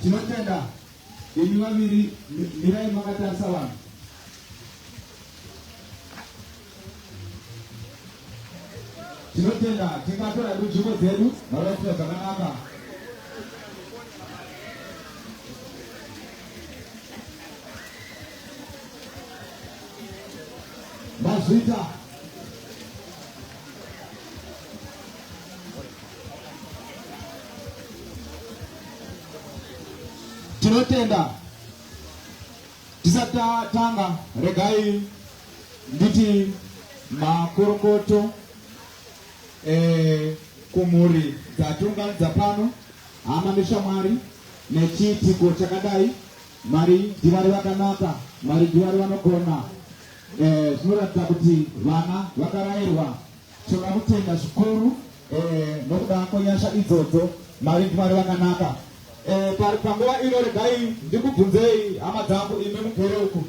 Tinotenda imi vaviri mirai makatarisa vanhu. Tinotenda tingatora nzvimbo dzedu varoita zvakanaka. Mazvita tinotenda tisati tanga regai nditi makorokoto kumhuri dzatiunganidza pano, hama neshamwari nechiitiko chakadai. Mwari ndivari vakanaka, Mwari ndivari vanogona. Zvinoratidza kuti vana vakarayirwa. Toda kutenda zvikuru nokuda kwanyasha idzodzo. Mwari ndivari vakanaka. Panguva ino regai ndikubvunzei hama dzangu imi mugere uku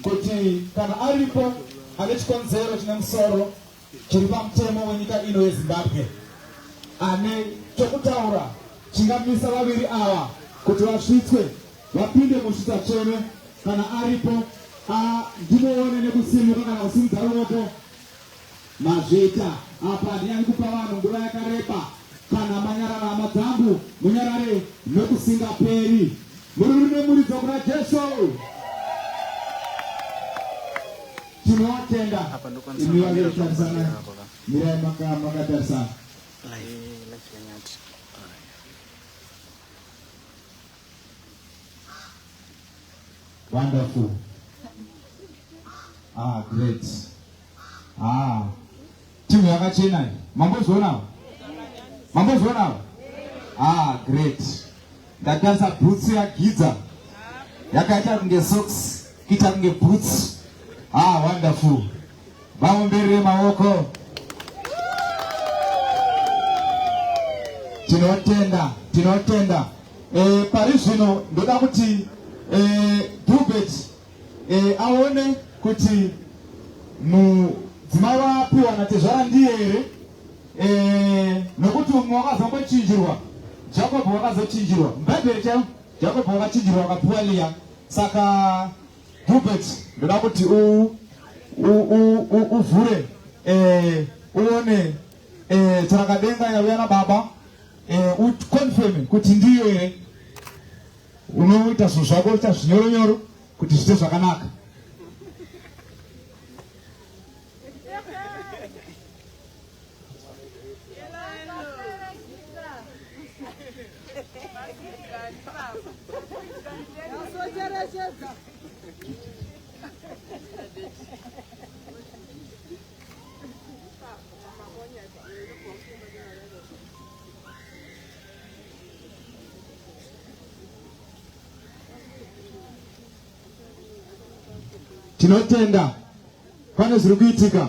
kuti kana aripo ane chikonzero chine musoro chiri pamutemo wenyika ino yeZimbabwe, ane chokutaura chingamisa vaviri ava kuti vasvitswe vapinde musvitsa tsvene, kana aripo ndimuone nekusimuka kana kusimudza ruoko. Mazvita apa handinyanyi kupa vanhu nguva yakareba. Kana manyarara hama dzangu munyarare nokusingaperi. Mururi nemuridzo kuna Jesu. Tinotenda imi vaviri mirai makatarisana. Wonderful. Great. Timu yakachena. Mambozviona? Great. Ndatarisa boots yaGidza yakaita kunge socks, kuita kunge boots. Wonderful. Vaomberere maoko. Tinotenda. Pari zvino ndoda kuti Dubet aone kuti mudzimai wapiwa natezvara ndiye here, nokuti umwe wakazongochinjirwa, Jacob wakazochinjirwa. Mbabheri chaiyo Jacob wakachinjirwa wakapiwa Leah. Saka Dubet ndoda kuti uvhure uone charakadenga yauya nababa, ukonfirme kuti ndiyo here. Unoita zvinhu zvako uita zvinyoronyoro kuti zviite zvakanaka. Tinotenda pane zviri kuitika.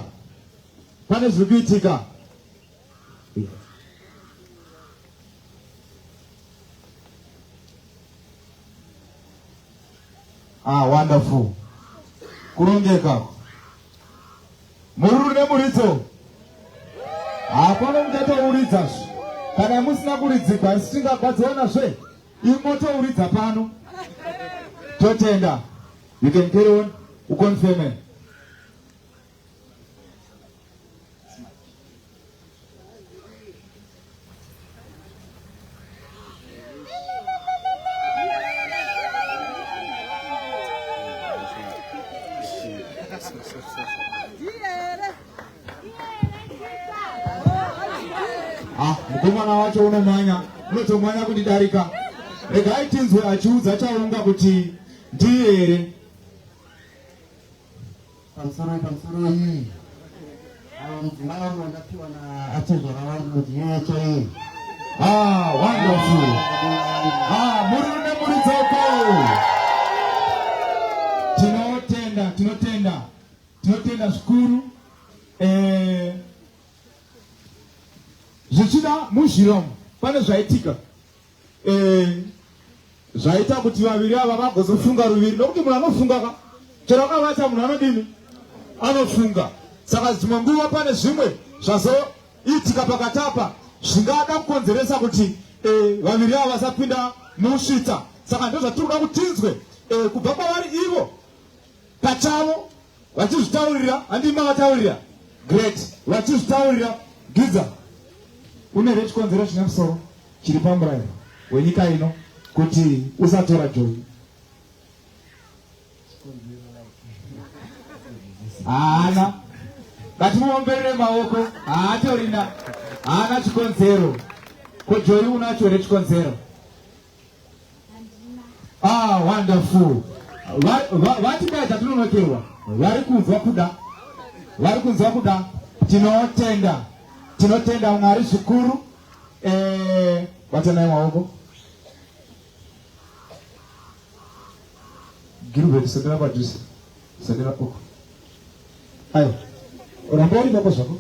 Wonderful. Kurongeka. Mururi nemuridzo. Hapana muchatouridza. Kana musina kuridzikwa tisingagadzonazve. Imotouridza pano. Totenda. You can carry on. Ukonfirme. Mukomana wacho unomanya, unotomanya kundidarika. Regai tinzwe achiudza chaunga kuti ndiye here. Pamusoro iyi mudzimai wangu wandapiwa naachezvara wangu ndiyecho iyi. Wonderful. Muri nemurizoko. shukuru zvichida muzhiromo pane zvaitika zvaita kuti vaviri ava vagozofunga ruviri, nokuti munhu anofunga chero akavata munhu anodini anofunga. Saka dzimwe nguva pane zvimwe zvazoitika pakati apa zvingada kukonzeresa kuti vaviri ava vasapinda musvitsa. Saka ndo zvatinoda kuti tinzwe kubva kwavari ivo pachavo vachizvitaurira. Handima vataurira great, vachizvitaurira. Giza une rechikonzero chine musoro chiri pamurayiro wenyika ino kuti usatora Joyi. Haana ngatimuomberere maoko, haatorina, haana chikonzero. Ko Joyi unacho here chikonzero? Wonderful. Vati kaya tatinonokerwa vari kunzwa kuda, tinotenda Mwari zvikuru. Watanai maoko. Gilbert sedera padhuze, sedera uko. Ayo, uramba uri pako zvako?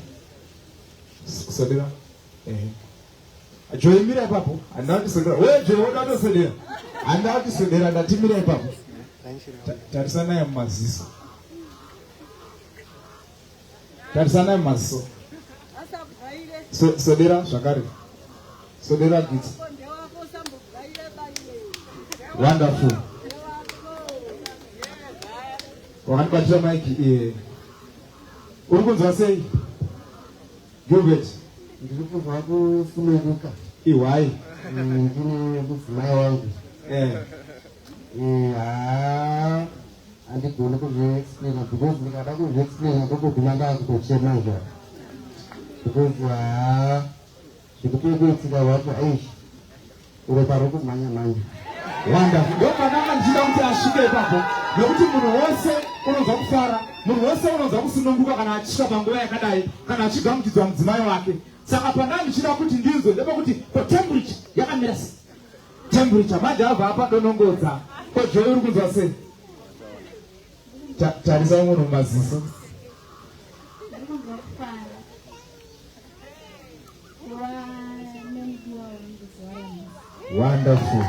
Sedera. Joyi mira ipapo, handati sedera. Wewe Joyi woda kusedera. Handati sedera, ndati mira ipapo. Tarisana naye mumaziso. Tarisana naye mumaziso. Sedera zvakare. Sedera gitsi. Wonderful. Wakanibatira maiki uri kunzwa sei Gilbert? Ndiri kunzwa kusununguka. Why? Ndine mudzimai wangu. Handigoni kuzviexplaina because ndikada kuzviexplaina ndokuguma ndakutochemazva because zvikutokuitika wati aishi ropa rokumhanya-mhanya. Wonderful. Ndopananga ndichida kuti asvike ipapo, nokuti munhu wose unonzwa kufara, munhu wose unonzwa kusununguka kana achisvika panguva yakadai, kana achigamuchidzwa mudzimai wake. Saka pandanga ndichida kuti ndinzwe ndepekuti temperature yakamira sei. Temperature manje abva apa donongodza. Ko Joyi uri kunzwa sei? Tarisa munhu mumaziso. Wonderful.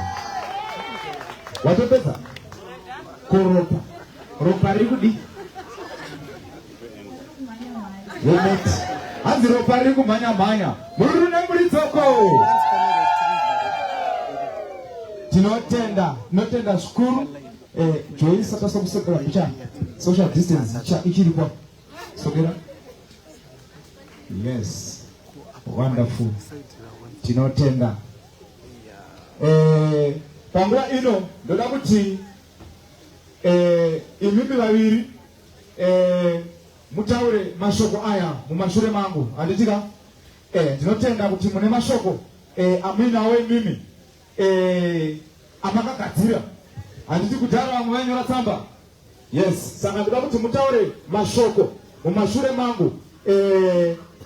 Watopedza? Ropa riri kudi? Remeti. Hanzi ropa riri kumhanya-mhanya. Muri nemurizoko. Tinotenda zvikuru. Joyi saka sokusokera picha social distance ichiripo. Sokera. Yes. Wonderful. Tinotenda. Panguva ino ndoda kuti imimi vaviri mutaure mashoko aya mumashure mangu. Handitika? Ndinotenda kuti mune mashoko amuinawo imimi amakagadzira. Handiti kudhara vamwe vanyora tsamba. Yes, saka ndoda kuti mutaure mashoko mumashure mangu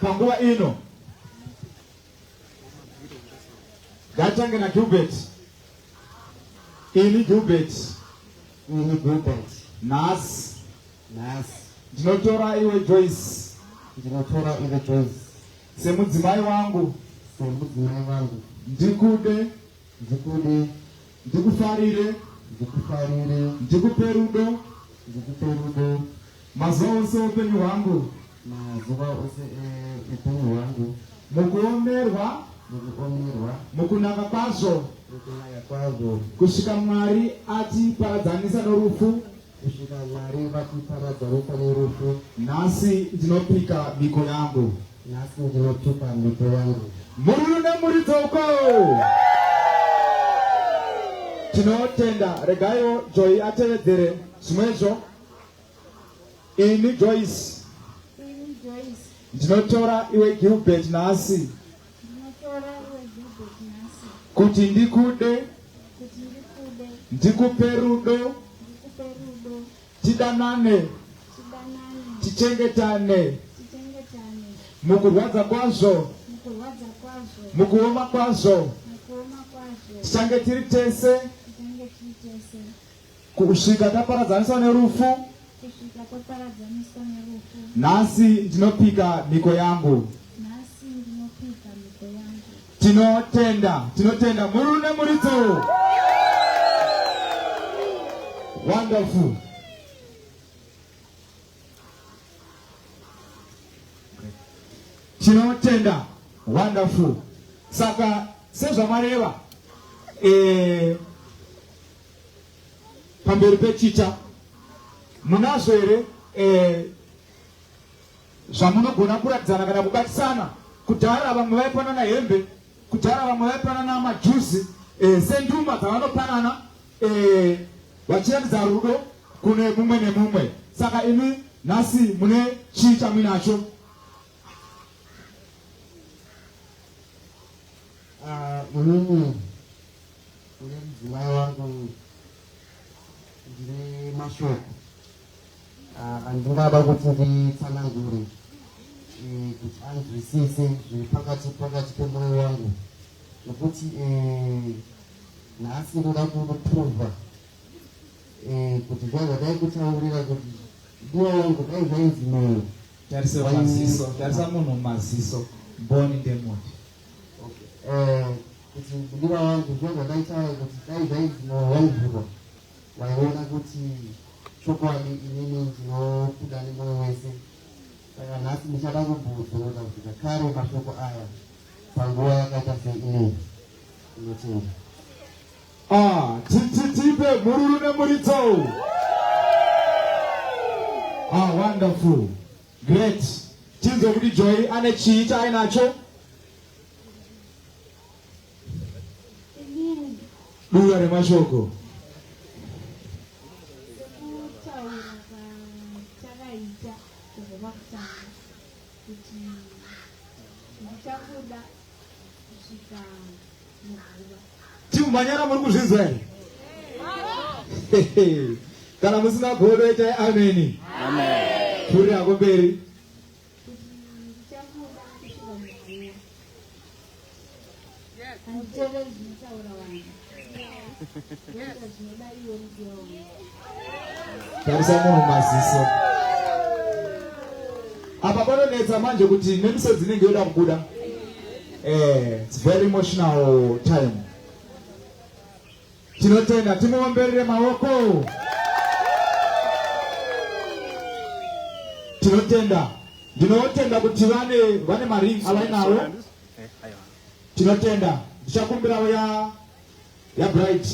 panguva ino. Ngatange na Gilbert. Ini Gilbert. Nas. Ndinotora iwe Joyce. Semudzimai wangu. Ndikude. Ndikufarire. Ndikupe rudo. Mazuva ose upenyu hwangu. Mukuomerwa. Mukunaka kwazvo. Kusvika Mwari atiparadzanisa norufu. Nhasi ndinopika miko yangu. Muri nemurizoko. Tinotenda. Regaiwo Joyi atevedzere zvimwezvo. Ini Joyce. Ndinotora iwe Gilbert nhasi kuti ndikude, ndikupe rudo, tidanane, tichengetane, mukurwadza kwazvo, mukuoma kwazvo, tichange tiri tese kusvika taparadzaniswa nerufu. kusvika kwaparadzanisa nerufu. Nasi ndinopika miko yangu. Nhasi ndinopika miko yangu. Tinotenda murune muritso. Wonderful. Tinotenda. Wonderful. Saka sezvamareva pamberi pechicha munazvo here zvamunogona kuratidzana kana kubatisana. Kudhara vamwe vaipanana hembe, kudhara vamwe vaipanana majuzi, senduma dzavanopanana vachiratidza rudo kune mumwe nemumwe. Saka imi nhasi mune chii chamuinacho? Inini kune mudzimai wangu ndine mashoko andingada kuti nditsanangure kuti anzwisise zviri pakati pemwoyo wangu, nokuti nhasi ndoda kunoprovha kuti zvazvadai kutaurira kuti ndiwa wangu dai zvainzi mwoyo. Tarisa munhu mumaziso, mboni ndemuti. Kuti ndiwa wangu zvazvadaitaura kuti dai zvainzi mwoyo waivhurwa, waiona kuti chokwadi inini ndinokuda nemwoyo wese. Saka nhasi ndichada kubvunza kuti zvakare mashoko aya panguva yakaita seineyi. Ndinotenda. Tipe mururu nemuritso. Wonderful. Great. Tinzwe kuti Joy ane chii chaainacho? Duya remashoko. Kutaura pachakaita kubva pakutanga kuti ndichabuda kusvika muguva. Timumanyara muri kuzvinzwa here? Kana musina godo itai ameni. Puri yako mberi. Kuti ndichabuda kusvika muguva. Handiteveri zvinotaura vanhu. Ndoita zvinoda iwe mudiwa wangu. Tarisa munhu maziso. Apa panonetsa manje kuti nemisodzi inenge yoda kubuda. It's very emotional time. Tinotenda, timuomberere maoko. Tinotenda. Ndinotenda kuti vane maringi avainawo. Tinotenda. Ndichakumbirawo ya bright.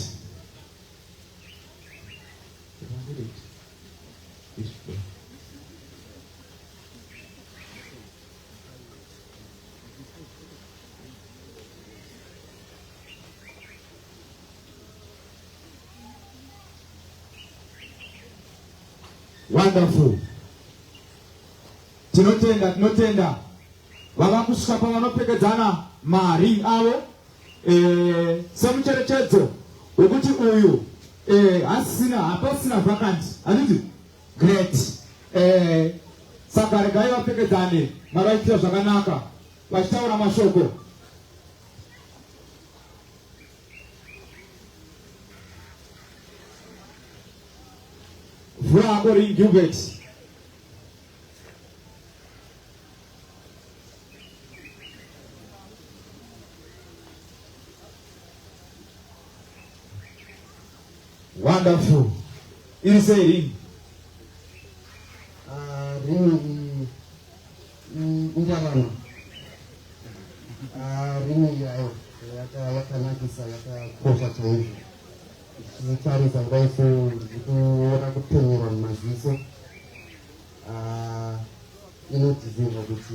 Wonderful. Tinotenda. Vava kusvika pavanopfekedzana maringi avo semucherechedzo wekuti uyu hapasina vakanti. Handiti? Great. Saka regai vapfekedzane mavaitira zvakanaka vachitaura mashoko. Vura hako ring Gilbert. Wonderful. Iri sei ring? Ringi indarama. Ringi yayo yakanakisa, yakakosha chaizvo. Ichitarisa kudaiso ndikuona kupenyerwa mumaziso. Inotidzirwa kuti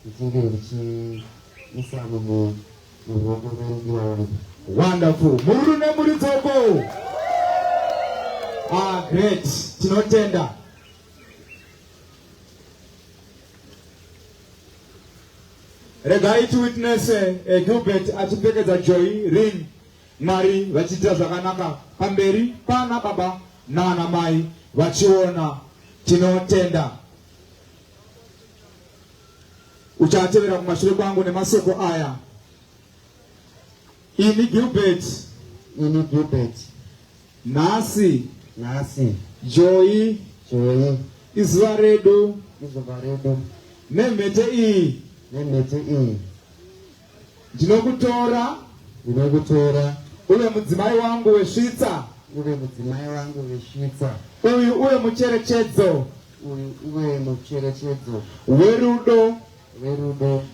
ndichinge ndichiisa muruoko rwemudiwa wangu. Wonderful. Mururu nemuritsoko. Great. Tinotenda. Regai witness Gilbert achipfekedza Joy ring. Mwari vachiita zvakanaka pamberi pana baba nana mai vachiona. Tinotenda. Uchatevera kumashure kwangu nemasoko aya. Ini Gilbert. Ini Gilbert. Nasi. Nasi. Joy. Joy izuva redu izuva redu nemhete iyi nemhete iyi ndinokutora uve mudzimai wangu wesvitsa uyu uve mucherechedzo werudo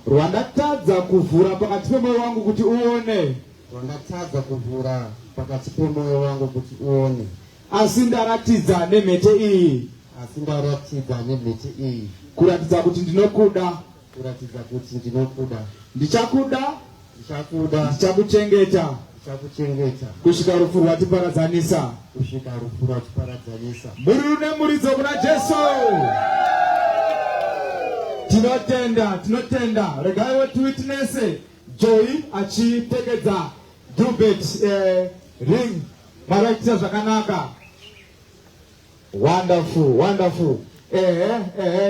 rwandatadza kuvhura pakati pemwoyo wangu kuti uone asi ndaratidza nemhete iyi kuratidza kuti ndinokuda ndichakuda ndichakuchengeta kusvika rufu rwatiparadzanisa muri rune muridzo kuna Jesu. Tinotenda regaiwo tiwitnesse Joy achipfekedza Gilbert ring maraitisa zvakanaka. Wonderful.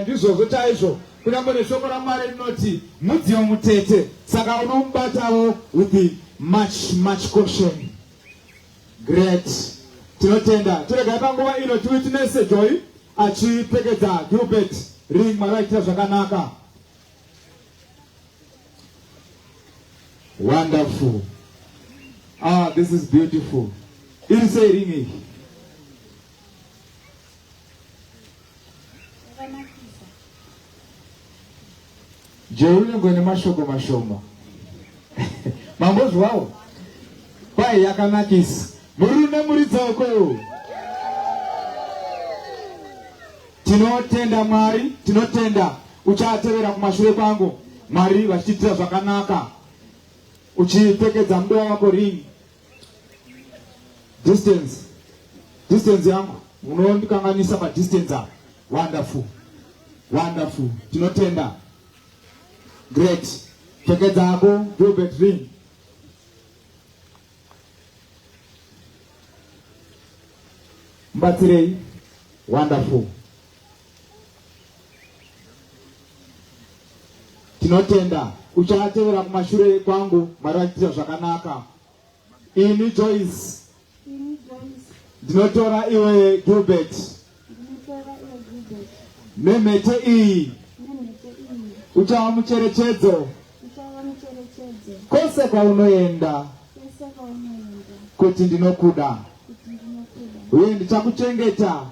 Ndizvozvo chaizvo. Kunyange neshoko raMwari rinoti mudziyo mutete, saka unomubatawo with much caution. Great. Tinotenda. Tiregai panguva ino tiwitnesse Joy achipfekedza Gilbert ring maraitisa zvakanaka. Wonderful. This is beautiful. Iri sei ring iyi? Jerusalem ni mashoko mashoma. Mambozwawo. Pai yakanakisa. Murune muridzoko. Tinotenda Mwari, tinotenda uchatevera kumashure kwangu. Mwari vachiitira zvakanaka. Uchipfekedza mudiwa wako ring. Distance yangu. Unondikanganisa pa distance apa. Wonderful. Tinotenda. Great. Pfekedza hako Gilbert ring. Mbatsirei. Wonderful. Tinotenda uchatevera kumashure kwangu maraitira zvakanaka. Ini Joyce ndinotora iwe Gilbert nemhete iyi uchava mucherechedzo kwose kwaunoenda kuti ndinokuda uye ndichakuchengeta.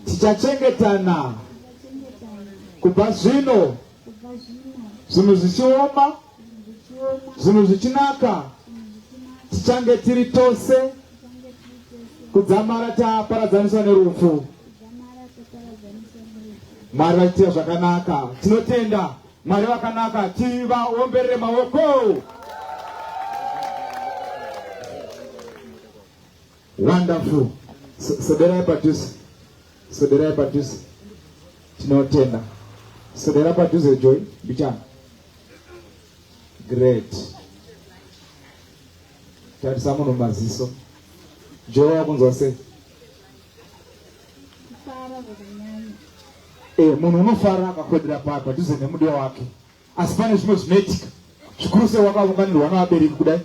Tichachengetana kubva zvino zvinhu zvichioma zvinhu zvichinaka tichange tiri tose kudzamara taparadzaniswa nerufu. Mwari vachiitira zvakanaka. Tinotenda Mwari vakanaka. Tivaomberere maoko. Wonderful. Soderai padhuze. Tinotenda. Sodera padhuze Joy bichana. Great. Tarisa munhu maziso. Joy wakunzwa sei? Munhu unofara akakwedera padhuze nemudiwa wake. Asi pane zvimwe zvinoitika. Zvikuru sei wakaunganirwa navabereki kudai.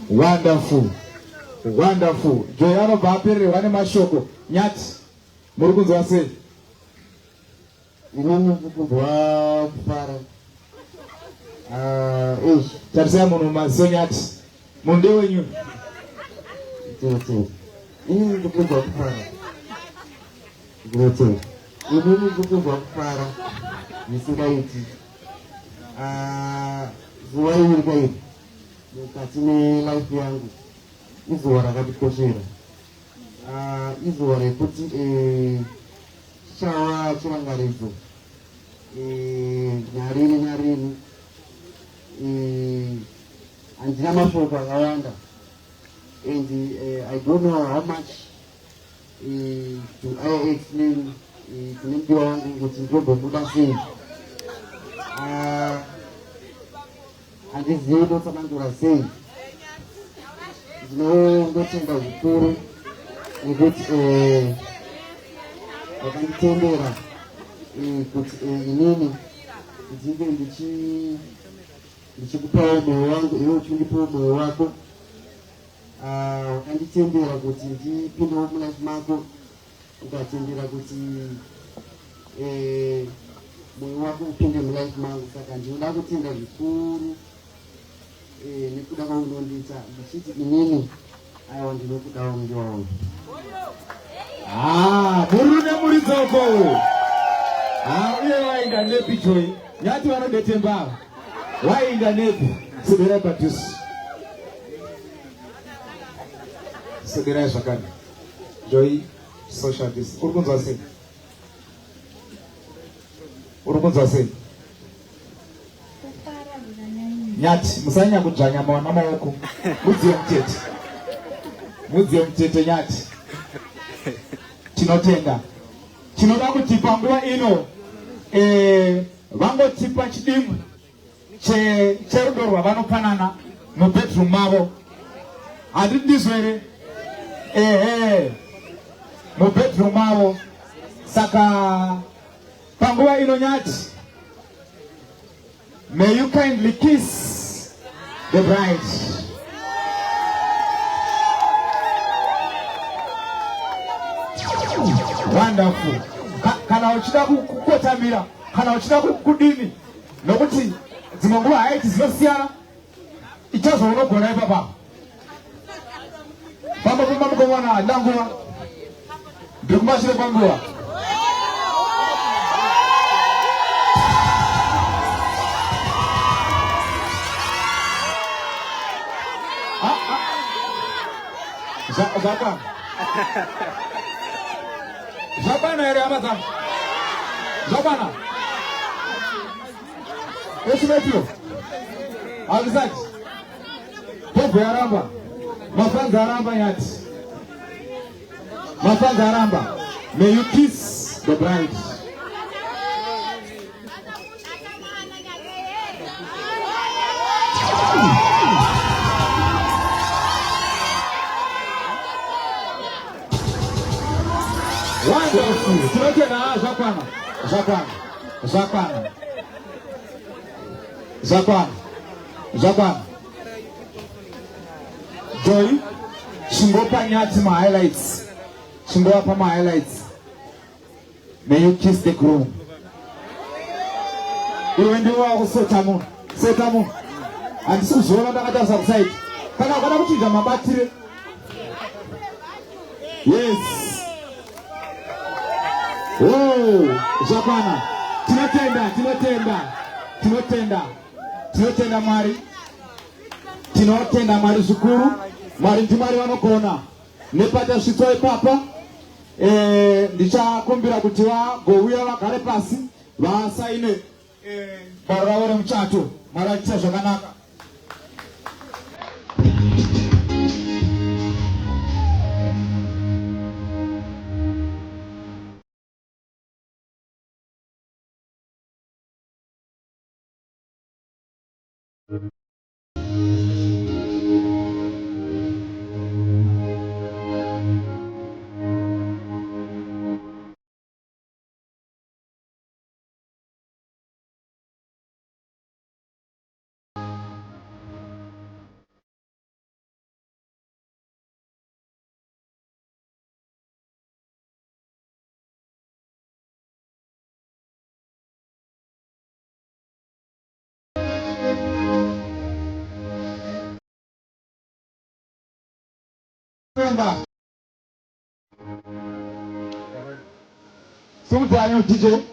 Wonderful. Joy anobva apererwa nemashoko. Nyati, muri kunzwa sei? Inini ndikunzwa kufara. Tarisai munhu maziso Nyati. Munhu ndewenyu. Inini ndikunzwa kufara. Nisingaiti. Zuva iri rikairi mukati melife yangu izuva rakatikoshera. Izuva rekuti chava chirangaridzo narini handina mashoko akawanda and I don't know how much do I explain kune mudiwa wangu kuti ndinobuda sei. Handizivi ndotsanangura sei. Ndinotenda zvikuru nekuti vakanditendera kuti inini ndinge ndichikupa moyo wangu, iwe uchindipa moyo wako. Wakanditendera kuti ndipinde mulife mako, ukatendera kuti moyo wako upinde mulife mangu. Saka ndinoda kutenda zvikuru nekuda kwaunondiita ndichiti inini aiwa ndinokudawo ndiwawo. Murune muri dzoko uye wainda nepi Joy nyati vanodete mbava wainda nepi seberai padhusi seberai zvakani Joy social distance uri kunzwa sei? Uri kunzwa sei? Nyati musanya kudzvanya mawana maoko mudziye mutete nyati. Tinotenda tinoda kuti panguva ino vangotipa chidimbu cherudo rwavanopanana mubedroom mavo. Handidizwere mubedroom mavo. Saka panguva ino nyati, may you kindly kiss the bride. Wonderful. Kana uchida kukotamira, kana uchida kudini, nokuti dzimanguva haiti dzinosiyana, ichazounogona ipapa. Pamba mukomana ndanguva ndikumashire panguva. Zaka Zabana ere amazam. Zabana. Esimetio. Alizati. Popo ya ramba. Mafanza ramba yati. Mafanza ramba. May you kiss the bride. Wonderful. Tunatena Zakwana. Joy, Shingopa nyati ma highlights. Shingopa ma highlights. May you kiss the groom. Iwe ndiwa sotamu. And so zola ndakata subside. Kana kuchinja mabatire. Yes. Oh, Zakwana. Tinotenda Mwari. Tinotenda Mwari zvikuru. Mwari ndimwari vanogona. Nepata svitso ipapa. Ndichakumbira kuti vagouya vagare pasi vasaine baro ravo remuchato. Mwari achiita zvakanaka. Sometimes DJ.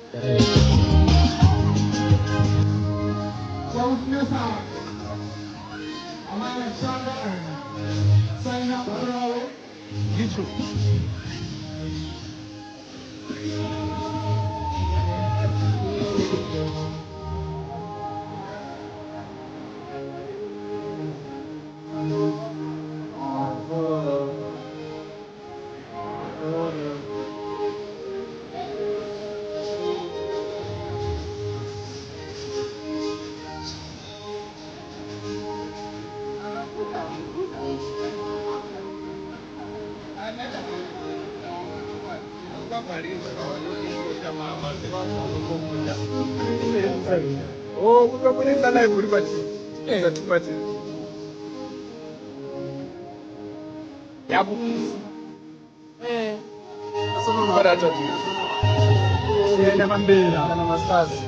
Oh, we're going to live with Tupate. Yabu. Para tatu. Nenda mambela na maskazi.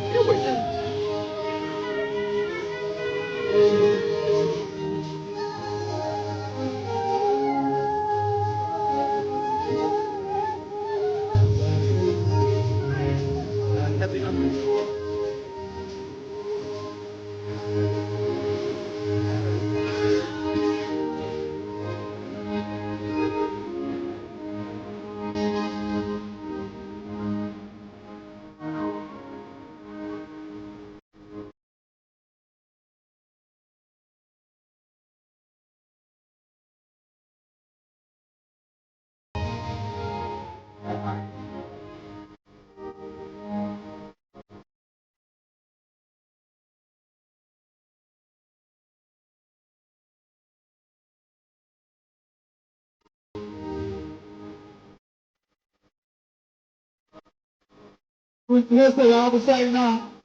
Witness ya kusaina.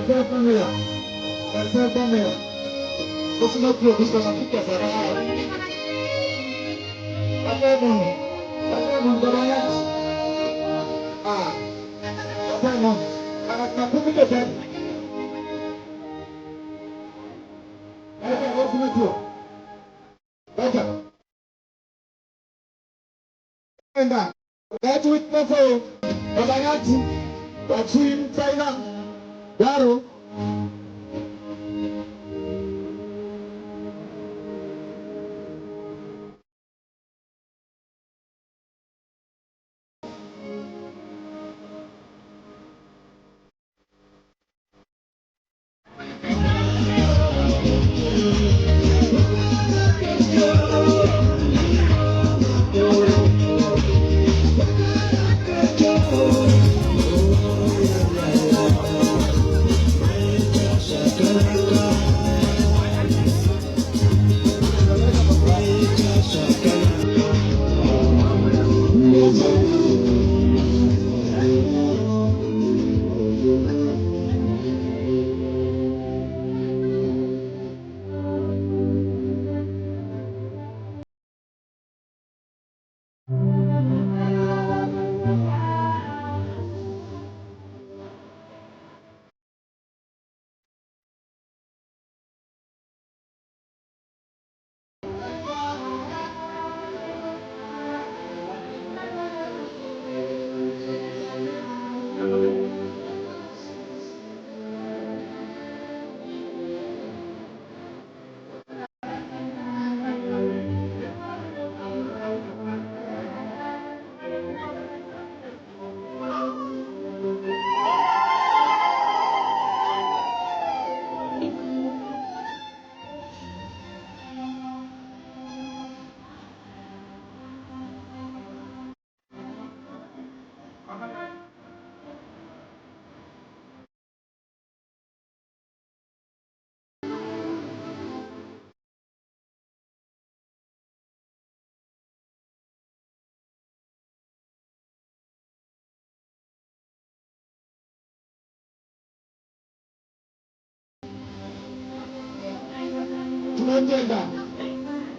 Terceira, terceira, você não produz essa fica sarada. Até não, baraya. Até não, na pública tem. Você não viu? Veja. Ainda, that witness aí, barayati, bacim, saina, garo.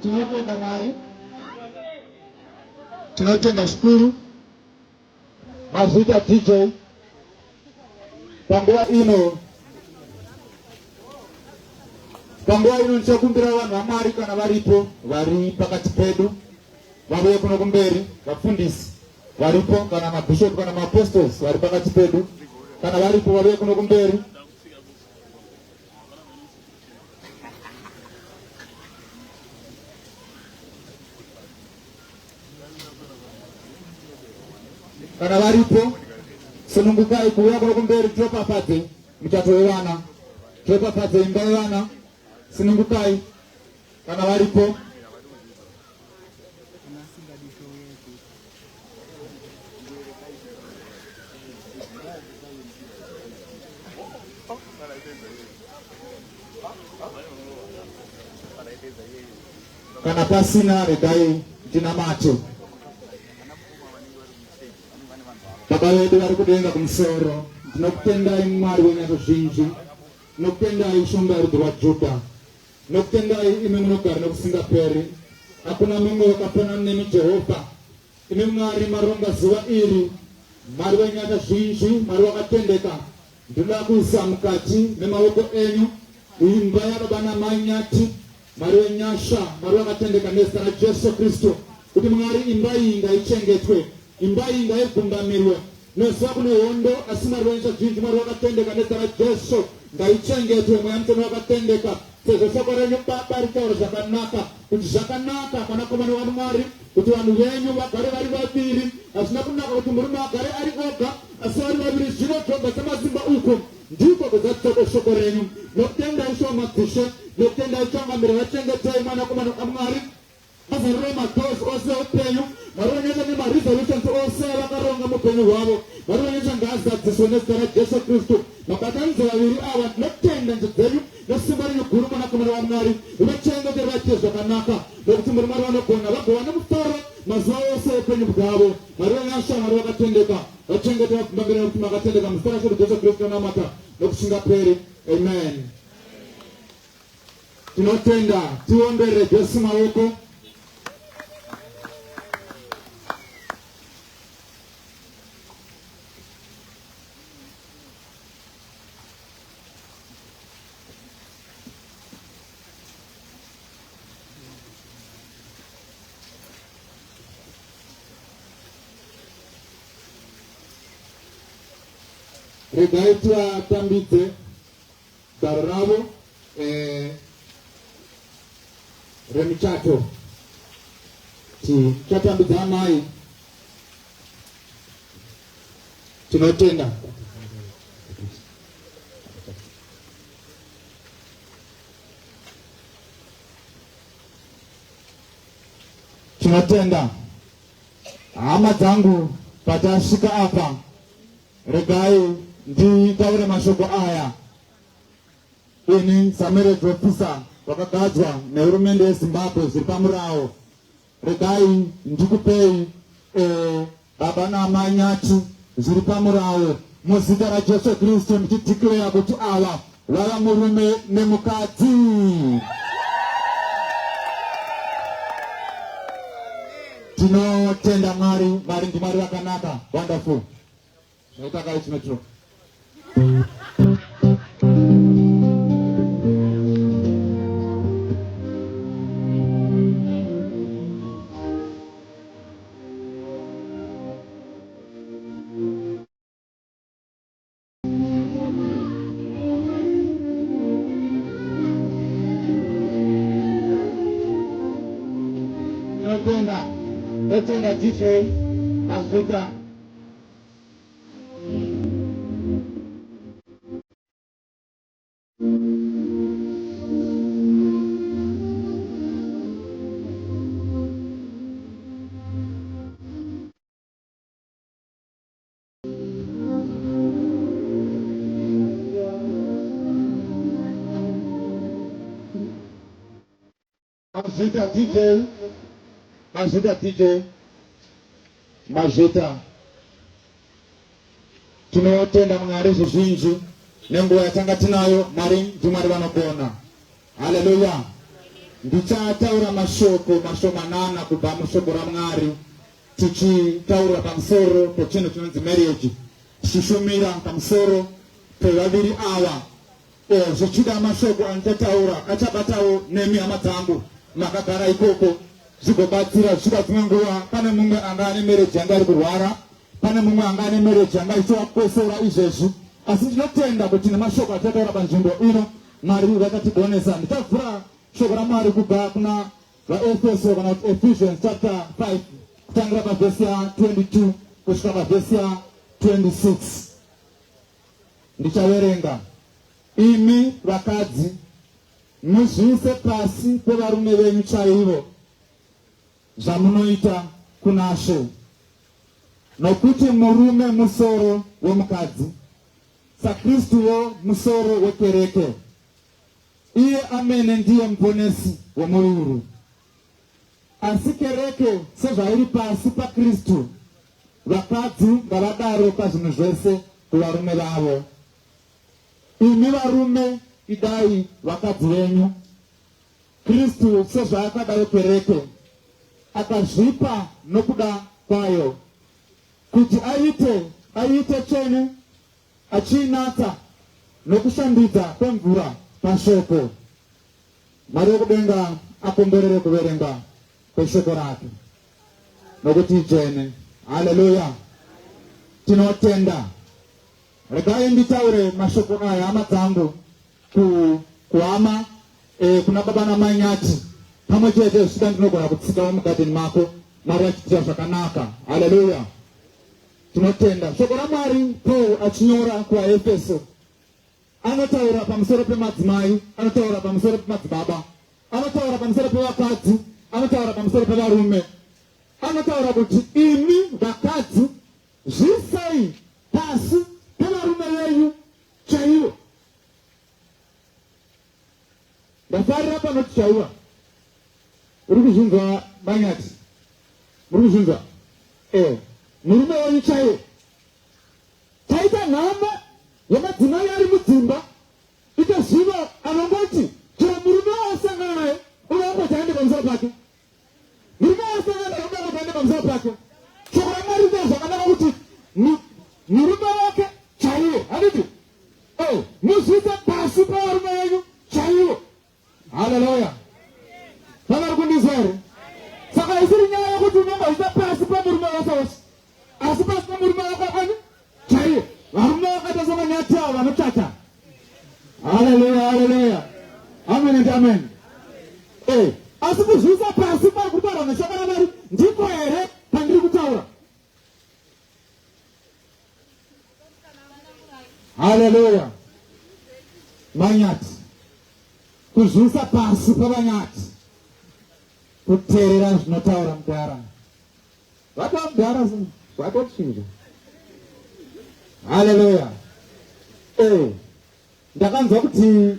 Tunatenda naye, tunatenda shukuru Mazida DJ Tambua ino nchakumbira vanhu vamwari kana varipo vari pakati pedu vauye kuno kumberi, vafundisi varipo kana mabishopu kana maapostles vari pakati pedu kana varipo vauye kuno kumberi. kana varipo sunungukai kuuya kuno kumberi tiropapadze muchato wevana, tiropapadze imba yevana, sunungukai kana varipo. Kana pasina regai tinamate. Baba wedu vari kudenga kumusoro, tinokutendai Mwari wenyato zhinji, tinokutendai ushumba rudzi rwaJudha, tinokutendai imi munogara nokusingaperi, hakuna mumwe wakafanana nemi Jehovha. Imi Mwari maronga zuva iri, Mwari wenyato zhinji, Mwari wakatendeka. Ndinoda kuisa mukati memaoko enyu imba yababa namai nyati, Mwari wenyasha, Mwari wakatendeka nezita raJesu Kristu, kuti Mwari imba iyi ngaichengetwe, imba iyi ngaigumbamirwe. Noziva kune hondo, asi Mwari wenyasha zhinji, Mwari wakatendeka nezita raJesu ngaichengetwe. Mweya Mutsvene wakatendeka, sezvo shoko renyu Baba ritaura zvakanaka, kuti zvakanaka mwanakomana waMwari kuti vanhu venyu vagare vari vaviri. Hazvina kunaka kuti murume agare ari oga, asi vari vaviri zvinotobva samazimba uko. Ndiko kuzadzika shoko renyu. Nokutendai shoma madzishe, nokutendai changamire vachengetei mwanakomana waMwari. Azarire madhozi ose upenyu, Mwari wenyasha nemaresolutions ose vakaronga mupenyu hwavo. Mwari wenyasha ngaazadziswe nezita raJesu Kristu. Mabatanidza vaviri ava tinotenda nzwi dzenyu nesimba renyu guru mwanakomana waMwari. Rinochengetera vaite zvakanaka, nokuti muri Mwari vanogona, vagova nemufaro mazuva ose upenyu bwavo. Mwari wenyasha, Mwari wakatendeka, vachengetera kumbambira nokuti makatendeka muzita raShe Jesu Kristu namata nokusingaperi. Amen. Tinotenda, tiomberere Jesu maoko. Regai tivatambidze garo ravo remuchato. Tichatambidza amai. Tinotenda. Tinotenda. Hama dzangu patasvika apa, regai nditaure mashoko aya. Ini samaredzwa ofisa wakagadzwa nehurumende yeZimbabwe zviri pamurawo. Regai ndikupei baba naamai nyati zviri pamurawo muzita raJesu Kristu, ndichidhikleya kuti ava vava murume nemukadzi. Tinotenda Mwari, Mwari ndimwari wakanaka, wonderful. Zvaitakai chinotiro. Tinotenda DJ Azuka. Mazita DJ, Mazita DJ, Mazita. Tinotenda Mwari zvizhinji nenguva yatanga tinayo. Mwari ndimwari vanogona. Haleluya. Ndichataura mashoko mashomanana kubva mushoko raMwari, tichitaura pamusoro pechinhu chinonzi marriage, tichishumira pamusoro pevaviri ava. Zvichida mashoko andichataura achabatawo nemi hama dzangu makagara ikoko, zvigobatsira. Zvichida dzimwe nguva pane mumwe anga ane marriage yanga ari kurwara, pane mumwe anga ane marriage yanga ichivakwesera izvezvi, asi ndinotenda kuti nemashoko atataura panzvimbo ino Mwari vakatigonesa. Ndichavhura shoko raMwari kubva kuna vaEfeso kana kuti Ephesians chapter 5 kutangira pavhesi ya 22 kusvika pavhesi ya 26. Ndichaverenga. Imi vakadzi muzviise pasi pevarume venyu chaivo zvamunoita kuna She, nokuti murume musoro womukadzi, saKristuwo musoro wekereke. Iye amene ndiye muponesi womuviri. Asi kereke sezvairi pasi paKristu, vakadzi ngavadaro pazvinhu zvese kuvarume vavo. Imi varume idai vakadzi venyu, Kristu sezvaakadayo kereke, akazvipa nokuda kwayo, kuti aite tsvene, achiinatsa nokushambidza kwemvura pashoko. Mwari wekudenga akomberere kuverenga kweshoko rake, nokuti idzvene. Haleluya. Tinotenda. Regai nditaure mashoko aya hama dzangu kuhama kuna baba namai nyati pamwe chete zvisvika ndinogona kutsikawo mugadheni mako, Mwari achiitira zvakanaka. Haleluya. Tinotenda. Shoko raMwari Paul achinyora kuvaEfeso anotaura pamusoro pemadzimai, anotaura pamusoro pemadzibaba, anotaura pamusoro pevakadzi, anotaura pamusoro pevarume. Anotaura kuti imi vakadzi zvisei pasi pevarume venyu chaivo. Ndafarira panoti chaiva. Uri kuzvinzwa Manyati? Muri kuzvinzwa? Murume wenyu chaivo. Taita nhamba yamadzimai ari mudzimba, itoziva anongoti chero murume wasangana naye unoongoti aende pamusoro pake. Murume wasangana naye unoongoti aende pamusoro pake. Shoko raMwari rinotaura zvakanaka kuti murume wake chaivo. Handiti? Muzviise pasi pevarume venyu chaivo. Haleluya. Pavari kundizwa here? Saka isiri nyaya yokuti unenge uchiita pasi pemurume wose wose, asi pasi pemurume wako ani chaivo. Varume vakaita samanyati avo vanotsvata. Haleluya, haleluya. Amen and amen. Asi kuzviisa pasi pari kutaura neshoko raMwari ndiko here pandiri kutaura. Haleluya. Manyati. Kuzviisa pasi pavanyati. Kuteerera zvinotaura mudhara. Vatova mudhara zvakotochinja. Haleluya. Ndakanzwa kuti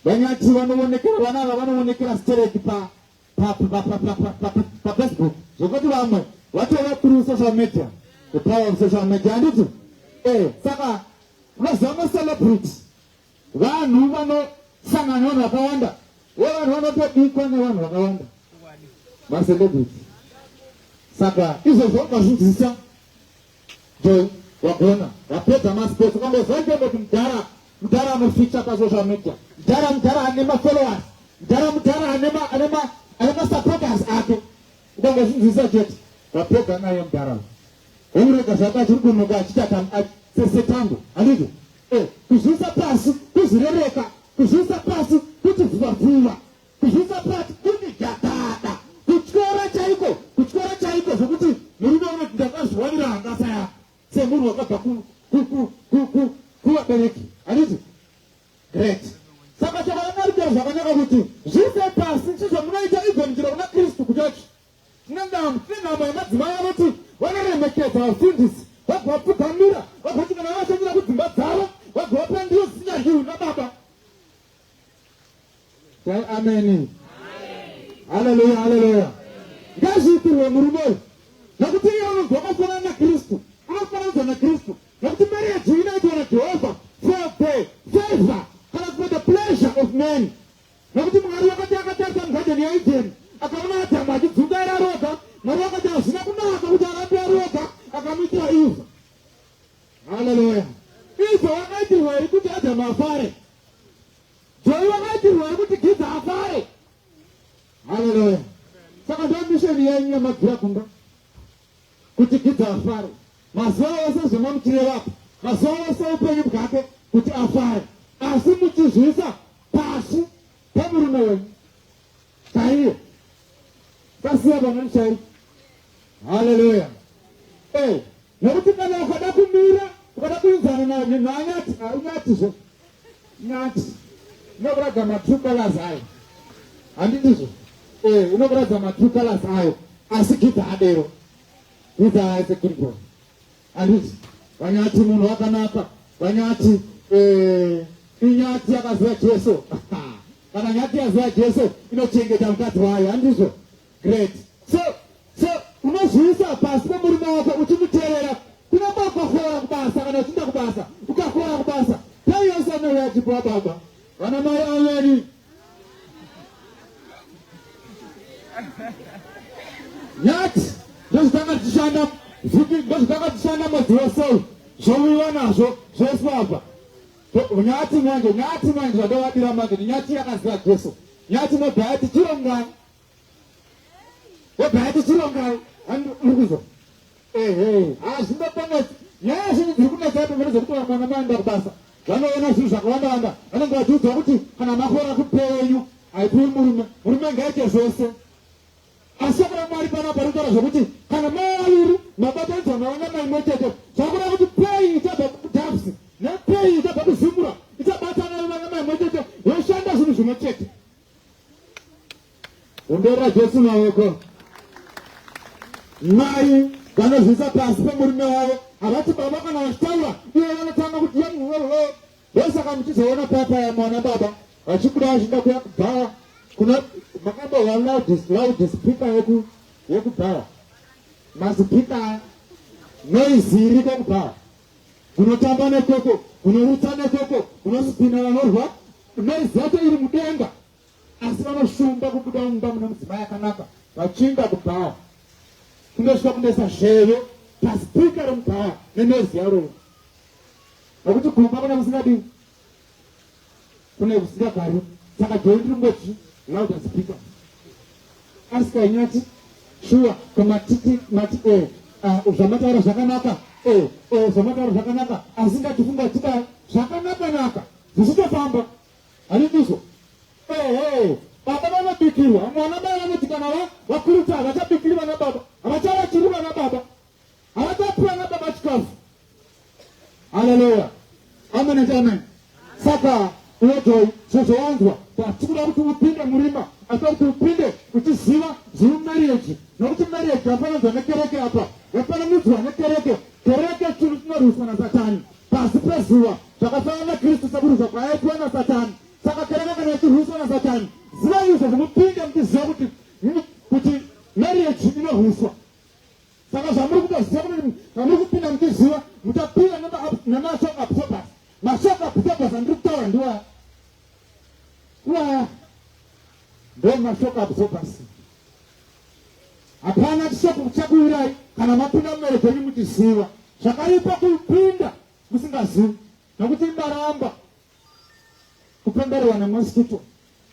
vanyati vanoonekera, vana ava vanoonekera stereki paFacebook, zvokuti vamwe vatova through social media, the power of social media. Handiti? Saka unoziva macelebrity, vanhu vanosangana nevanhu vakawanda, vanhu vanotobikwa nevanhu vakawanda, macelebrity. Saka izvozvo ukazvinzwisisa Joy wagona wapedza maspesi ukamboziva kuti mudhara anoficha pasocial media, mudhara ane mafollowers, mudhara ane masupporters ake, ukangozvinzwisisa chete wapedza naye mudhara. Urega zvake chiri kunoka achita sesetango. Handiti? Kuzviisa pasi kuzvirereka, kuzviisa pasi kuti vhuvha, kuzviisa pasi kuti jakada, kutyora chaiko zvokuti murume unoti ndakazviwanira hangasa yako semunhu wakabva kuvabereki. Handiti? Great. Saka shoko raMwari rinotaura zvakanaka kuti zviise pasi chizvo munoita igonichero kuna Kristu kuchacho. Tine nhamo yamadzimai anoti vanoremekedza vafundisi, vagopfugamira, vagoti kana vachandira kudzimba dzavo, vagopa ndiyo zvisingadyiwi nababa. Amen. Haleluya, haleluya. Ngazviitirwe murume uyu, nokuti iye unonzwa unofanana naKristu, unofananidzwa naKristu, nokuti marriage inoitwa naJehovha for the favor kana for the pleasure of men. Nokuti Mwari wakati akatarisa mugadheni yaEdheni akaona Adamu achidzunga ari aroga, Mwari wakati hazvina kunaka kuti arambe aroga, akamuitira Eva. Haleluya. Eva wakaitirwa here kuti Adamu afare, Joy wakaitirwa here kuti Giza afare. Haleluya. Saka ndomisheni yenyu yamabvira kumba kuti Giza afare, mazuva ose zvemamuchirevapo, mazuva ose upenyu bwake kuti afare, asi muchizviisa pasi pemurume wenyu chaiye. Tasiya vanhu chaiko. Haleluya. Nokuti kana ukada kumira, ukada kuinzana na anyati, nyati. Unokuradza ma2 colors ayo. Handizvo? Unokuradza ma2 colors ayo. Asi Gita adero. Gita is a good boy. Handizvo? Vanyati munhu wakanaka. Vanyati inyati yakaziva Jesu. Kana nyati yaziva Jesu inochengeta mukadzi wayo. Handizvo? Great. So unozvisa pasi pemurume wako uchimuteerera. Kuna ukakora kubasa kana uchinda kubasa. Ukakora kubasa. Tell yourself no way to go baba. Vana mai ameni. Nyati ndozvitanga tishanda zvipi ndozvitanga tishanda mudhiosou zvowiwa nazvo zvese apa. Nyati manje zvadovadira manje nyati yakaziva Jesu. Nyati nobhaya tichirongai. Wobhaya tichirongai. Handikuzwa. Hazvindopangati. Nyaya zhinji dziri kunetsa pemene dzekuti vana maenda kubasa. Vanoona zvinhu zvakawanda. Vanenge vachiudzwa kuti kana makora kupenyu haipiwi murume ngaite zvose. Asi kuna Mwari panapa arikutaura zvokuti kana maviri mabatanidzwa naona maimwe chete zvakuda kuti pei ichabva kudhapsi nepei ichabva kuzimura ichabatana naona maimwe chete yoshanda zvinhu zvimwe chete. Umberera Jesu maoko. Mai vanozvisa pasi pemurume wavo havati baba kana vachitaura ivo vanotanga kuti ndosaka muchizoona papa yamwana baba vachikuda vachinda kuya kubhara kuna makambova loud speaker yekubhara masipika noise iriko kubhara kunotamba nekoko kunorutsa nekoko kunosipina vanorwa noise yacho iri mudenga asi vanoshumba kubuda mumba mune mudzimai yakanaka vachinda kubhara kundosvika kundoisa zheyo pasipika remubhara nenoise yaro nokuti kumba kuna kusingadiwi kune kusingagari saka joi ringoti loud speaker asikaanyati shuwa kamatiti zvamataura zvakanaka zvamataura zvakanaka asingatifunga tika zvakanaka zvichitofamba handizvo. Baba vanobikirwa mwana mai vanoti kana vakurita havachabikiri vana baba havachavachiri vana baba havatapiwa vana baba chikafu. Haleluya, amen and amen. Saka uwejoi zvozowanzwa patikuda kuti upinde murima asi kuti upinde uchiziva marriage nokuti marriage yafananzwa nekereke apa yafananidzwa nekereke. Kereke chinhu chinorwiswa nasatani pasi pezuva zvakafanana naKristu sekurwiswa kwaaitwa nasatani. Saka kereke kana ichirwiswa nasatani ziva izvo zvomupinde muchiziva kuti marriage inorwiswa. Saka zvamuri kutoziva kuti zvamuri kupinda muchiziva mutapinda nemashoko absorbers. Mashoko absorbers andiri kutaura ndiwaya ndo mashoko absorbers. Hapana chishoko chakuwirai kana mapinda mumerege yenyu muchiziva. Zvakaipa kupinda musingazivi nokuti maramba kupemberwa nemosquito,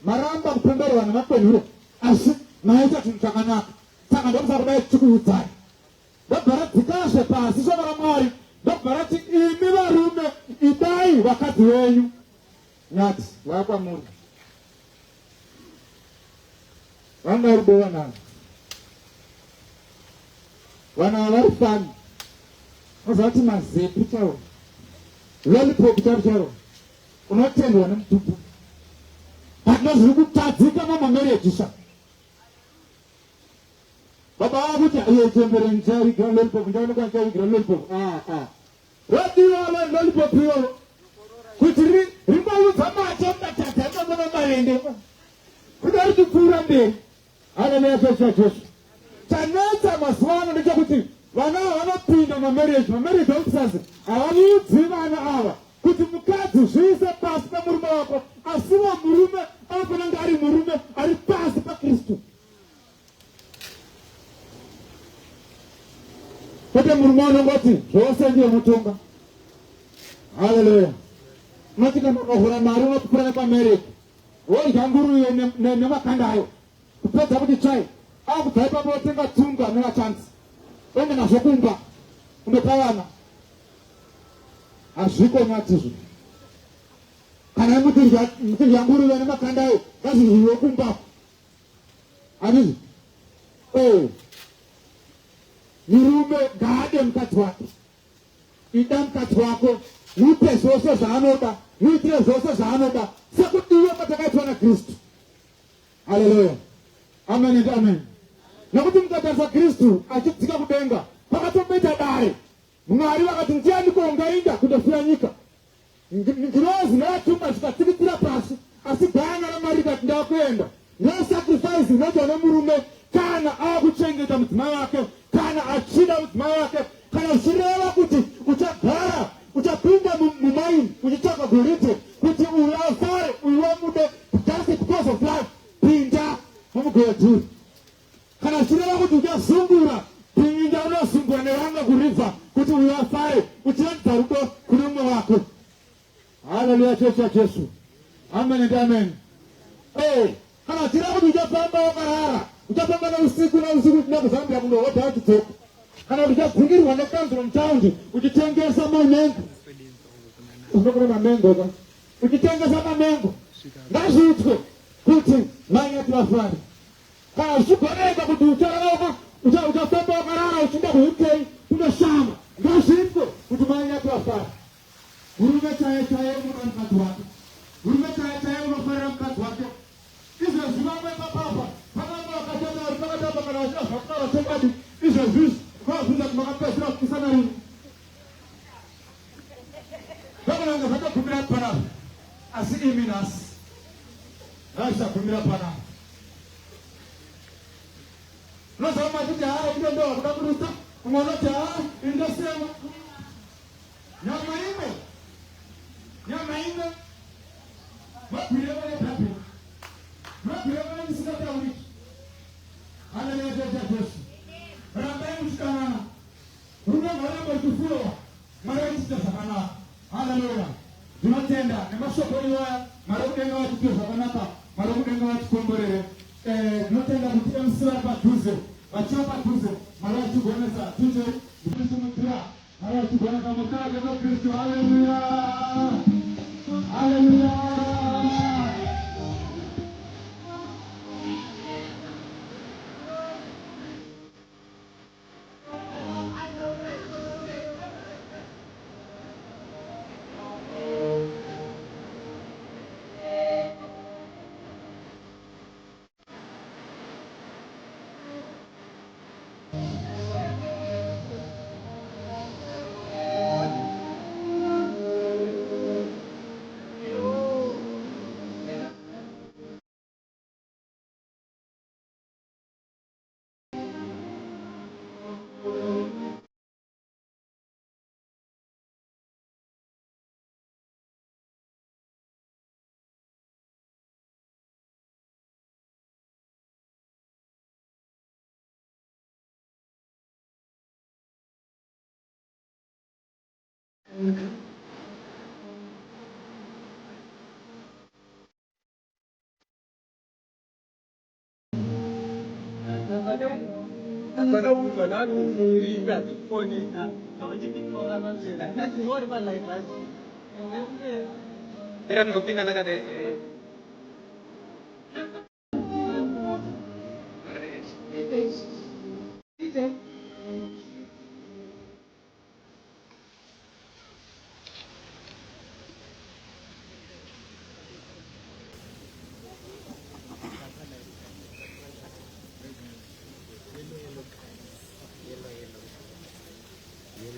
maramba kupemberwa nemakwenhuro asi maita chinhu chakanaka. Saka ndokusa kudai tichikuudzai ndobvara dzikazve pasi shoko raMwari ndobvara ti imi varume idai vakadzi venyu. Nyati vakwamuri vanga rudo vananga vana vari fani ozvati mazepi charo lollipop charo unotendwa nemutupu hatina zviri kutadzika mamamerejisha. Baba vakuti chembere nchaigira lollipop ndaoneka nchaigira lollipop rodiwa lollipop iyo kuti rimbaudza macho mbatatatamona maende kudari tipfuura mberi. Haleluya, chechi Jesu. Chanetsa mazuva ano ndechekuti vana vanopinda mamarriage officers havaniudzi vana ava kuti mukadzi zviise pasi pemurume wako asiwo murume anofananga ari murume ari pasi paKristu. Kwete murume anongoti zvose ndiye mutonga. Haleluya. Unoti kana ukahura mari unotipura nepamarriage wodya nguruve nemakanda ayo kupedza kuti chai akubva ipapo otenga tsunga nevachanzi ende nazvo kumba undopa vana. Hazviko nyatizvo. Kana mutirya nguruve nemakanda ayo ngazvirwiwe kumba. Handizvo? Murume ngaade mukadzi wake ida mukadzi wako, mupe zvose zvaanoda, muitire zvose zvaanoda sekuti iwe patakaitwa naKristu. Haleluya, amen and amen. Nokuti mukatarisa Kristu achidzika kudenga, pakatomboita dare. Mwari vakati ndiani kwaungaenda kundofira nyika. Ngirozi ngayatumba zvikatsikitsira pasi, asi gana raMwari rikati ndakuenda. Ndasacrifice inoitwa nemurume kana akuchengeta mudzimai wake, kana achida mudzimai wake, kana uchireva kuti uchagara, uchapinda mumaini uchitsvaka goridhe kuti uyu afare, uyu wamude, just because of life, pinda mumugwedhuri. Kana uchireva kuti uchazungura, pinda unozungura nevanga kuriva kuti uyu afare, uchiratidza rudo kune mumwe wako. Haleluya, chechi yaJesu. Amen and amen. Kana uchireva kuti uchafamba wakarara, uchafamba nausiku uchida kuzambira kunohodha wachidzoka. Kana uchadzingirwa nekanzuro mutaundi uchitengesa mamengo, unokona mamengo ka uchitengesa mamengo, ngazviitwe kuti mai ati vafare. Kana uchigoneka kuti uchafamba wakarara uchida kuhukei kunoshama, ngazviitwe kuti mai ati vafare. Murume chaiye chaiye unoda mukadzi wake, murume chaiye chaiye unofarira mukadzi wake. Izvo zvivamwe papapa pakanga vakatenda vari pakatamba kana vachida zvakutaura chokwadi izvo zvizvi kwazvina kuti makapedzera kupisa rini. Vakunanga zvakagumira panapa, asi imi nhasi ngazvichagumira panapa. Unozva matiti haa inde ndo wakuda kuruta, umwe unoti haa indosema. Nyama imwe mabhireva nebhabhiri, mabhireva nemisingatauriki. Haleluya, Jesu. Rambai muchidanana, rume rwarambo ruchifurowa, Mwari achiita zvakanaka. Haleluya, ndinotenda nemashoko iwaya Mwari kudenga vachitiwe zvakanaka, Mwari kudenga vachikomborere. Ndinotenda kuti MC vari padhuze, vachiva padhuze, Mwari vachigonesa tunje ndikusimudzira, Mwari vachigonesa mukaka neKristu. Haleluya, haleluya.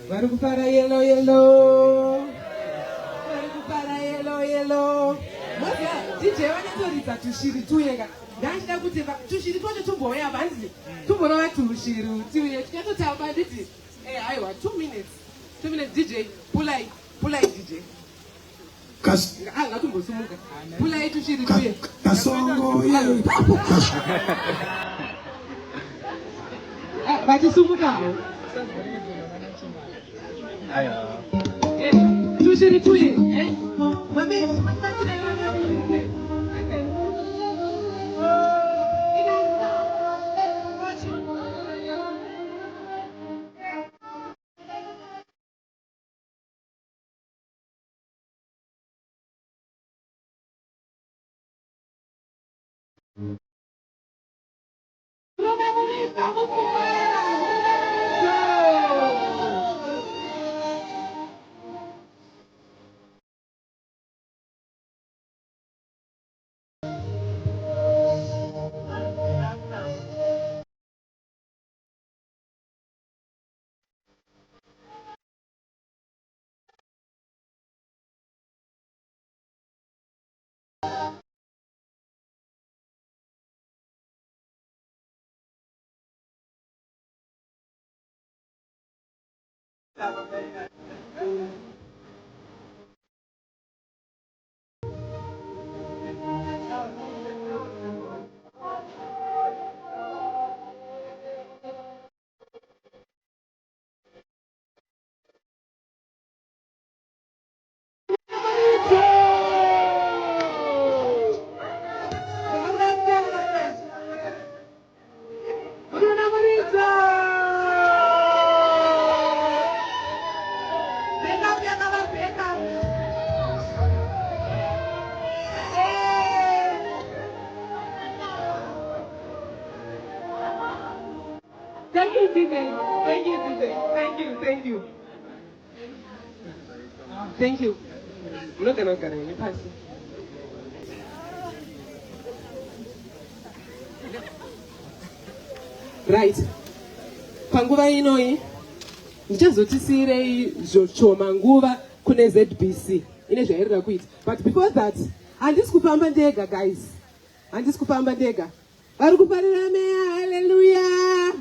Varukupara yellow yellow. Varukupara yellow yellow. Moza DJ wanatoridza tushiri tuyega. Ndachida kuti tushiri twacho tumbouya banzi. Tumbonova tushiri tuye. Tikatotamba nditi aiwa 2 minutes. 2 minutes DJ. Pulai DJ. Ngatumbosumuka. Pulai tushiri tuye. Kasongo ye. Vachisumuka. Tushiri tuye. Mami. Thank you, DJ. Thank you, DJ. Thank you, thank you. Thank you. Look at me, pass it. Right. Panguva inoi. Ndichazotisirei zvochoma nguva kune ZBC. Ine zvairira kuita. But before that, handisi kufamba ndega, guys. Handisi kufamba ndega. Vari kuparira meya, hallelujah.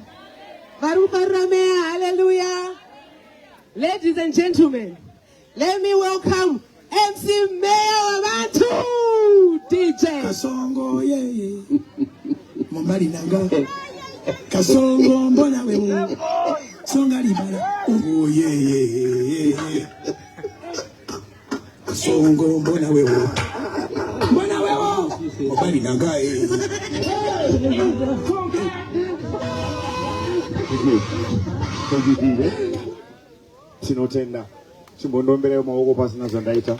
Vari kuparira meya, hallelujah. Ladies and gentlemen, let me welcome MC Meya Wabantu, DJ. Kasongo ye Mombali nanga Kasongo mbona wewe Songa libala oh ye Kasongo mbona wewe Mombali nanga Tinotenda chimbonombere maoko pasina zvandaita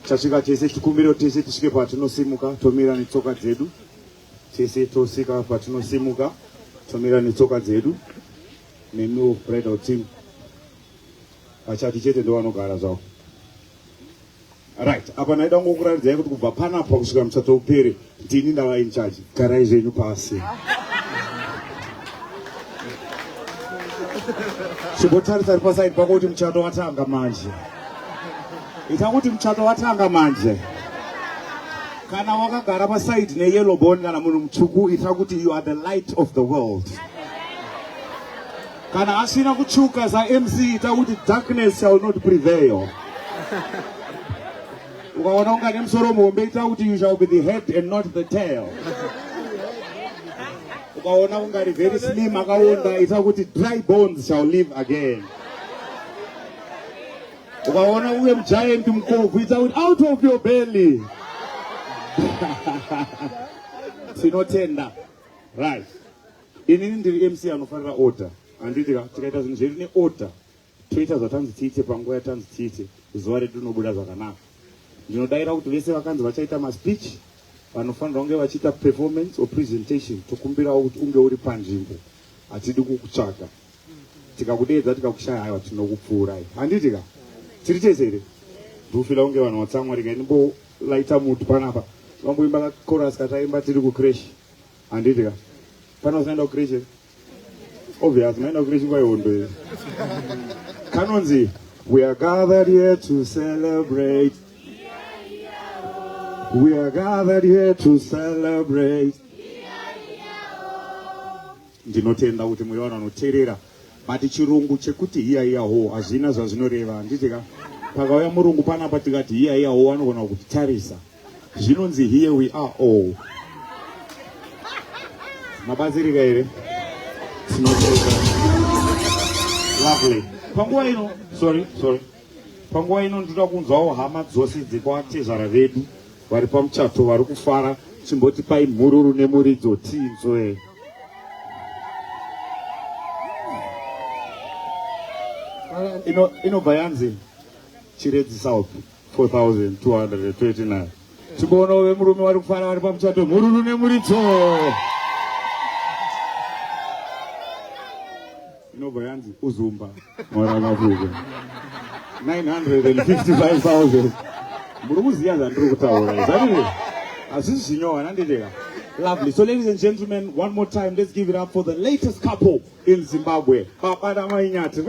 chasvika tese chikumbiro tese tisvike patinosimuka tomira netsoka dzedu tese tosvika patinosimuka tomira netsoka dzedu nemiwo bridal team vachati chete ndovanogara zvavo. Right, apa naida ngokuratidzai kuti kubva panapa kusvika muchato upere ndini ndava in charge. Garai zvenyu pasi. Chimbotarisa ari pasaidi pako kuti muchato watanga manje. Ita kuti muchato watanga manje. Kana wakagara pasaidi neyellow bone kana munhu mutsvuku ita kuti you are the light of the world. Kana asina kutsvuka saMC ita kuti darkness shall not prevail. Ukaona unga nemusoro muhombe ita kuti you shall be the head and not the tail. Ukaona ungari very slim akaonda ita kuti dry bones shall live again. Ukaona uye giant mukobvu ita kuti out of your belly. Tinotenda. Right. Inini ndiri MC anofanira order. Anditi tikaita zvinhu zvedu neorder. Toita zvatanzi tiite panguva yatanzi tiite. Zuva redu rinobuda zvakanaka. Ndinodaira kuti vese vakanzi vachaita maspeech vanofanira kunge vachiita performance or presentation tokumbirawo kuti unge uri panzvimbo hatidi kukutsvaka tikakudeedza tikakushaya haiwa tinokupfuurai handitika tiri chese here ndikufila kunge vanhu vatsamwari kainimbolaita mutu panapa vamboimba chorus kataimba tiri kucrash handitika pana usinaenda kucrash here obvious maenda kucrash nguva yehondo here kanonzi we are gathered here to celebrate. We are gathered here to celebrate. Ndinotenda kuti muri vanhu vanoteerera bati chirungu chekuti hiya ho hazvina zvazvinoreva handitika pakauya murungu panapa tikati hiya ho anogona kutitarisa zvinonzi here we are all. Mabatsirika here tinotenda lovely panguva ino sorry panguva ino ndoda kunzwawo hama dzose dzekwatezvara vedu vari pamuchato vari kufara chimboti pai mhururu nemuridzo tinzwe. Inobva yanzi Chiredzi South 4229 chimboona vemurume vari kufara vari pamuchato mhururu nemuridzo. Inobva yanzi Uzumba Mwaramafuka 955,000. Muri kuziya zvandiri kutaura zvanini hazvisi zvinyohwa nandideka. Lovely. So ladies and gentlemen, one more time, let's give it up for the latest couple in Zimbabwe. Baba na Mainyati.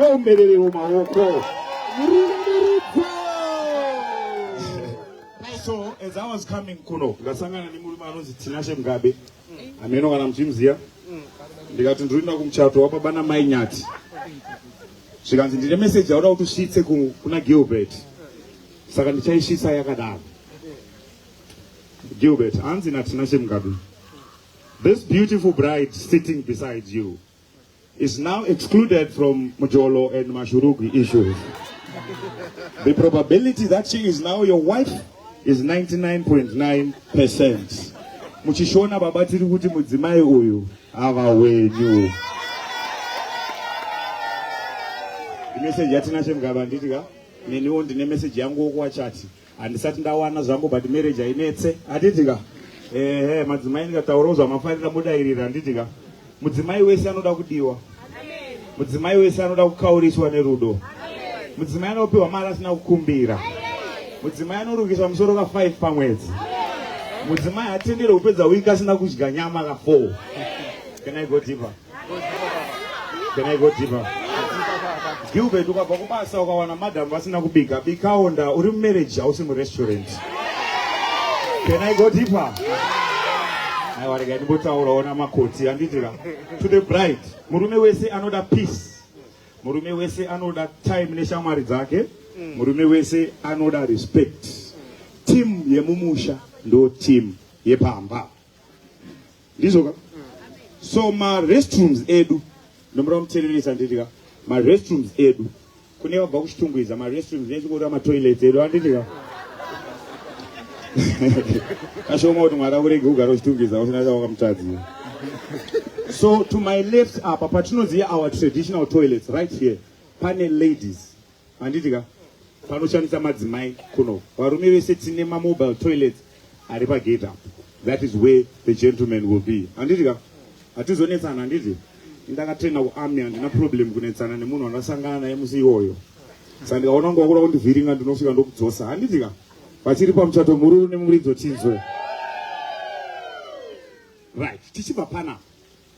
So as I was coming kuno, ngasangana nemurume anonzi Tinashe Mugabe. Ameno kana muchimuziya. Ndikati ndiri kuenda kumuchato wababa na Mainyati. zvikanzi ndine message yauda kuti usvitse kuna Gilbert, saka ndichaisvitsa yakadaro. Gilbert, hanzi natina Chemgadu, this beautiful bride sitting beside you is now excluded from Mujolo and Mashurugi issues. The probability that she is now your wife is 99.9%. Muchishona baba tiri kuti mudzimai uyu ava wenyu. Message yatina Chemgaba nditika neniwo ndine message yangu okuwachati handisati ndawana zvangu but marriage ainetse hatitika madzimai ndikataurozwa mafarira mudairira nditika mudzimai wese anoda kudiwa, mudzimai wese anoda kukauriswa nerudo, mudzimai anopiwa mari asina kukumbira, mudzimai anorukiswa musoro ka 5 pamwedzi, mudzimai hatendere kupedza wiki asina kudya nyama ka 4. Can I go deeper? Can I go deeper? Gilbert, ukabva kubasa ukawana madam vasina kubika, bikaonda uri marriage hausi restaurant. Can I go deeper? Aiwarega ndimbotaura ona makoti anditika. To the bride, murume wese anoda peace, murume wese anoda time neshamwari dzake, murume wese anoda respect. Team yemumusha ndo team yepamba. Ndizoka? So ma restrooms edu ndomura mutereresa nditika ma restrooms edu kune vabva kuchitungwiza ma restrooms nechikora ma toilets edu anditika kashoma kuti mwari akurege kugara uchitungwiza usina chawakamutadzi. So to my left apa patinoziva our traditional toilets right here pane ladies anditika panoshandisa madzimai kuno, varume vese tine ma mobile toilets ari pagate up. That is where the gentleman will be anditika. Hatizonetsana handiti ndakatraina kuarmy handina problem kunetsana nemunhu wandasangana naye musi iwoyo, saka ndikaona ngwakura kundivhiringa ndinosvika ndokudzosa handitika vachiri pamuchato mururu nemuridzo chinzwe. Right, tichibva pana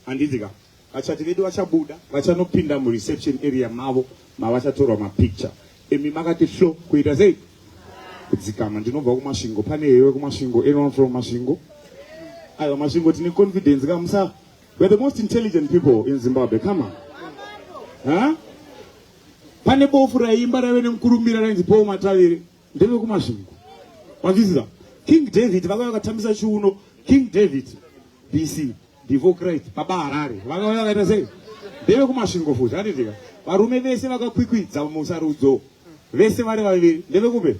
handitika vachati vedu vachabuda vachanopinda mureception area mavo mavachatorwa mapicture emi makati hlo kuita sei kudzikama. Ndinobva kumasvingo, pane hewe kumasvingo, anyone from masvingo? Aiwa masvingo tine confidence kamusa. We're the most intelligent people in Zimbabwe. Come on. Huh? Pane bofu raimba rave nemukurumbira rainzi Paul Mataviri ndeve kumasvingo. Wazviziva? King David vakauya vakatambisa chiuno. King David BC before Christ baba Harare vakauya vakaita sei ndeve kumasvingo futi handitika. Varume vese vakakwikwidza musarudzo vese vari vaviri ndeve kupe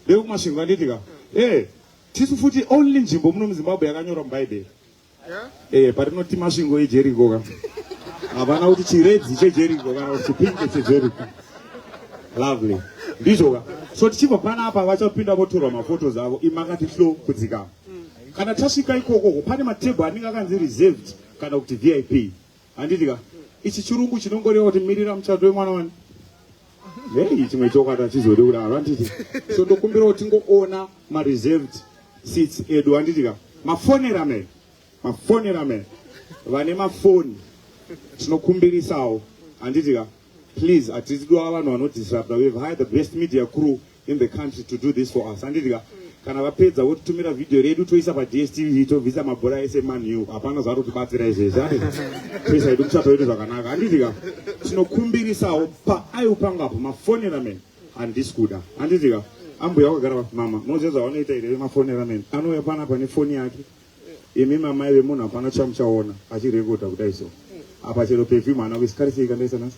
ndeve kumasvingo handitika. Tisu futi only nzvimbo muno muZimbabwe yakanyorwa muBhaibheri. Parinoti masvingo eJeriko ka havana kuti chiredzi cheJeriko kana kuti chipinge cheJeriko. Lovely. Ndizvo ka. So tichibva panapa vachapinda votorwa maphotos avo imakati hlo kudzikama. Kana tasvika ikoko pane matebho anenge akanzi reserved kana kuti VIP handitika. Ichi chirungu chinongoreva kuti mirira muchato wemwana wani. Chimwe chokwata chizode kudaro handiti. So ndokumbira kuti ngoona ma reserved seats edu handitika. Mafoneramen vane mafoni tinokumbirisawo handitika. Please atisidiwa vanhu vanodisrupta. We've hired the best media crew in the country to do this for us handitika. Kana vapedza votitumira video redu toisa paDSTV tobvisa mabhora ese Man U hapana zvaari kutibatsira izvezvi handitika. Pesa yedu muchato wedu zvakanaka handitika. Tinokumbirisawo paaiupangapo mafoneramen handisi kuda handitika. Ambuya wakagara mama nozvezva vanoita here mafoneramen anouya panapa nefoni yake. Imi mamai vemunhu hapana chamuchaona achirekodha kudai so. Apa chero perfume hana kuisikarisika ndaisa nasi.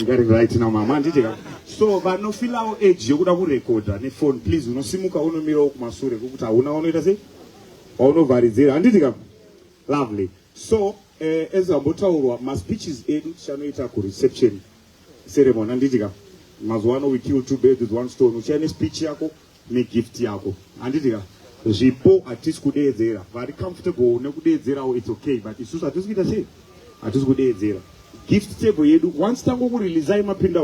Right now mama handitika. So vanofilawo age yokuda kurekodha nefoni please unosimuka unomirawo kumasure kokuti hauna wanoita sei waunovharidzira handitika. Lovely. So ezambotaurwa maspeeches edu tichanoita kureception ceremony handitika. Mazuva ano we kill 2 birds with 1 stone. Uchiya nespeech yako negift yako handitika. Zvipo hatisi kudeedzera, vari comfortable nekudeedzerawo it's okay, but isusu hatisi kuita sei hatisi kudeedzera. Gift table yedu once tangokureleasai mapinda